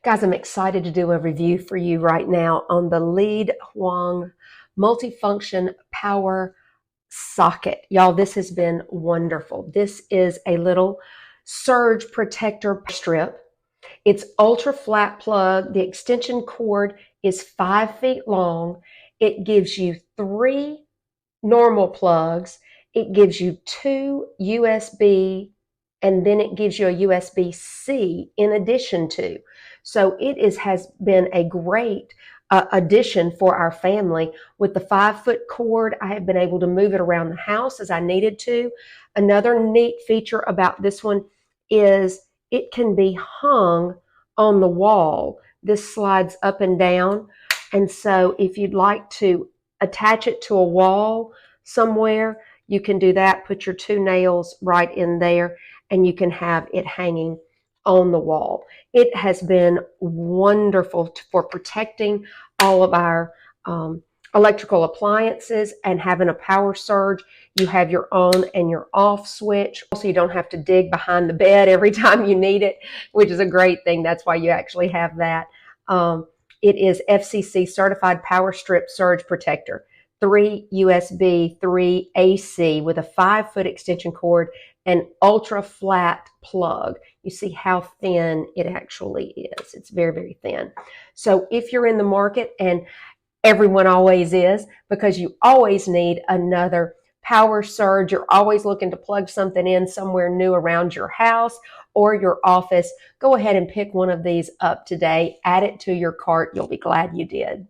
Guys, I'm excited to do a review for you right now on the Leadchuang multifunction power socket. Y'all, this has been wonderful. This is a little surge protector strip. It's ultra flat plug. The extension cord is 5 feet long. It gives you 3 normal plugs. It gives you 2 USB, and then it gives you a USB C in addition to. So has been a great addition for our family. With the 5-foot cord, I have been able to move it around the house as I needed to. Another neat feature about this one is it can be hung on the wall. This slides up and down, and so if you'd like to attach it to a wall somewhere, you can do that. Put your 2 nails right in there, and you can have it hanging on the wall. It has been wonderful for protecting all of our electrical appliances and having a power surge. You have your on and your off switch, so you don't have to dig behind the bed every time you need it, which is a great thing. That's why you actually have that. It is FCC certified power strip surge protector. 3 USB, 3 AC with a 5-foot extension cord and ultra flat plug. You see how thin it actually is. It's very, very thin. So if you're in the market, and everyone always is, because you always need another power surge, you're always looking to plug something in somewhere new around your house or your office, go ahead and pick one of these up today. Add it to your cart. You'll be glad you did.